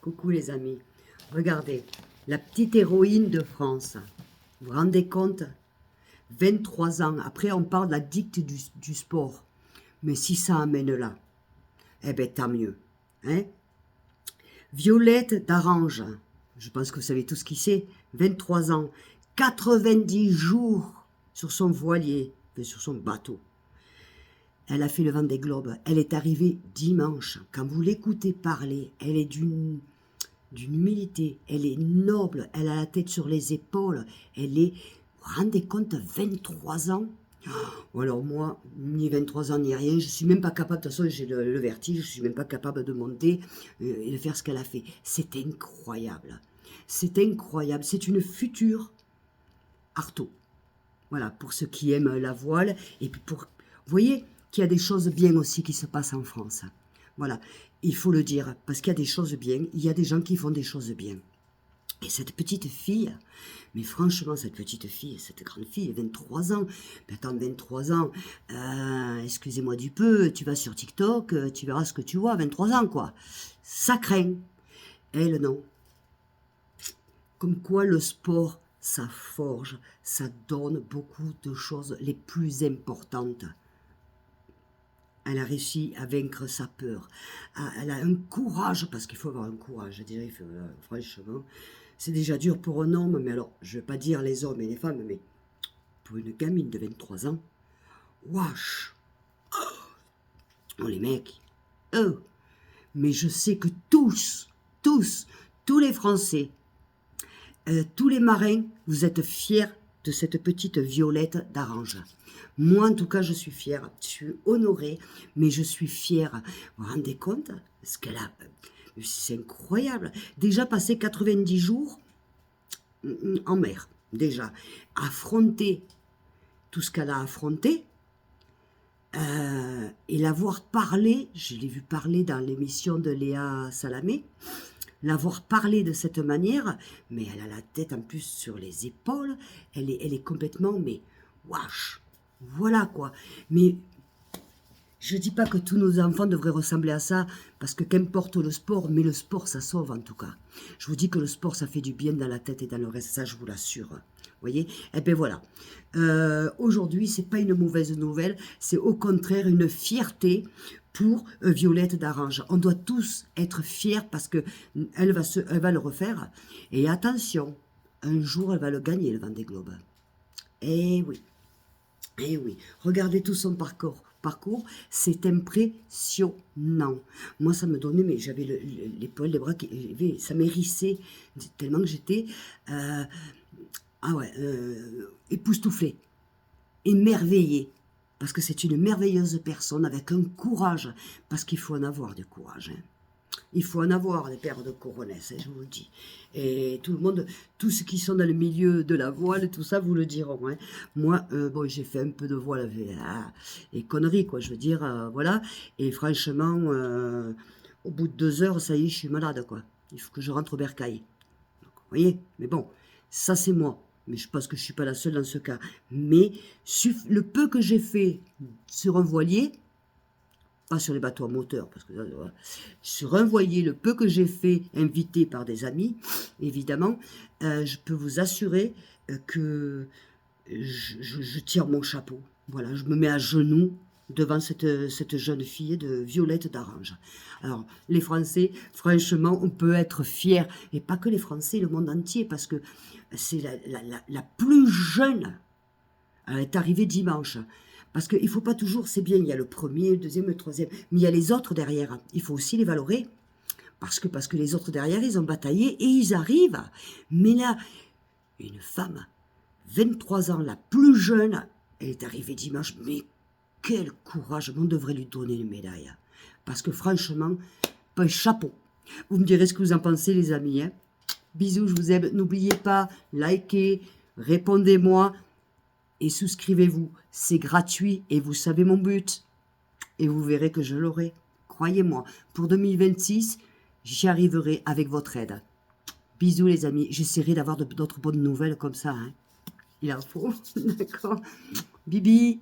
Coucou les amis. Regardez, la petite héroïne de France. Vous vous rendez compte? 23 ans. Après, on parle de la dicte du sport. Mais si ça amène là, eh bien, tant mieux. Hein? Violette d'Arange. Je pense que vous savez tout ce qui c'est. 23 ans. 90 jours sur son voilier, sur son bateau. Elle a fait le Vendée Globe. Elle est arrivée dimanche. Quand vous l'écoutez parler, elle est d'une humilité. Elle est noble. Elle a la tête sur les épaules. Elle est, vous vous rendez compte, 23 ans. Ou alors moi, ni 23 ans, ni rien. Je ne suis même pas capable, de toute façon, j'ai le vertige. Je ne suis même pas capable de monter et de faire ce qu'elle a fait. C'est incroyable. C'est incroyable. C'est une future Artaud. Voilà, pour ceux qui aiment la voile. Et puis pour... Vous voyez qu'il y a des choses bien aussi qui se passent en France. Voilà, il faut le dire, parce qu'il y a des choses bien, il y a des gens qui font des choses bien. Et cette petite fille, mais franchement, cette petite fille, cette grande fille, 23 ans, mais attends, 23 ans, excusez-moi du peu, tu vas sur TikTok, tu verras ce que tu vois, 23 ans, quoi. Ça craint. Elle, non. Comme quoi le sport, ça forge, ça donne beaucoup de choses les plus importantes. Elle a réussi à vaincre sa peur. Elle a un courage, parce qu'il faut avoir un courage, je dirais, franchement. C'est déjà dur pour un homme, mais alors, je ne vais pas dire les hommes et les femmes, mais pour une gamine de 23 ans, wesh. Oh, les mecs, eux. Mais je sais que tous les Français, tous les marins, vous êtes fiers de cette petite Violette d'Arange. Moi, en tout cas, je suis fière. Je suis honorée, mais je suis fière. Vous vous rendez compte? Ce qu'elle a... C'est incroyable. Déjà passé 90 jours en mer. Déjà. Affronter tout ce qu'elle a affronté. Et l'avoir parlé, je l'ai vu parler dans l'émission de Léa Salamé, l'avoir parlé de cette manière, mais elle a la tête en plus sur les épaules, elle est complètement, mais wesh, voilà quoi. Mais je dis pas que tous nos enfants devraient ressembler à ça, parce que qu'importe le sport, mais le sport ça sauve en tout cas. Je vous dis que le sport ça fait du bien dans la tête et dans le reste, ça je vous l'assure. Vous voyez? Eh bien voilà. Aujourd'hui, c'est pas une mauvaise nouvelle, c'est au contraire une fierté pour Violette d'Arange. On doit tous être fiers parce que elle va le refaire. Et attention, un jour elle va le gagner le Vendée Globe. Eh oui. Eh oui, regardez tout son parcours, c'est impressionnant. Moi, ça me donnait, mais j'avais les poils, les bras, ça m'hérissait tellement que j'étais, époustouflée, émerveillée, parce que c'est une merveilleuse personne avec un courage, parce qu'il faut en avoir du courage, hein. Il faut en avoir des paires de couronnesses, je vous le dis. Et tout le monde, tous ceux qui sont dans le milieu de la voile, tout ça, vous le diront. Hein. Moi, bon, j'ai fait un peu de voile et conneries, quoi, je veux dire, voilà. Et franchement, au bout de 2 heures, ça y est, je suis malade, quoi. Il faut que je rentre au bercail. Donc, vous voyez? Mais bon, ça, c'est moi. Mais je pense que je ne suis pas la seule dans ce cas. Mais le peu que j'ai fait sur un voilier, pas sur les bateaux à moteur, parce que sur un voilier, le peu que j'ai fait, invité par des amis, évidemment, je peux vous assurer que je tire mon chapeau. Voilà, je me mets à genoux devant cette jeune fille de Violette d'Arange. Alors, les Français, franchement, on peut être fiers, et pas que les Français, le monde entier, parce que c'est la plus jeune. Elle est arrivée dimanche. Parce qu'il ne faut pas toujours, c'est bien, il y a le premier, le deuxième, le troisième, mais il y a les autres derrière. Il faut aussi les valorer. Parce que les autres derrière, ils ont bataillé et ils arrivent. Mais là, une femme, 23 ans, la plus jeune, elle est arrivée dimanche. Mais quel courage, on devrait lui donner une médaille. Parce que franchement, un chapeau. Vous me direz ce que vous en pensez, les amis. Hein. Bisous, je vous aime. N'oubliez pas, likez, répondez-moi. Et souscrivez-vous, c'est gratuit et vous savez mon but. Et vous verrez que je l'aurai. Croyez-moi, pour 2026, j'y arriverai avec votre aide. Bisous les amis, j'essaierai d'avoir d'autres bonnes nouvelles comme ça. Hein. Il en faut, d'accord. Bibi.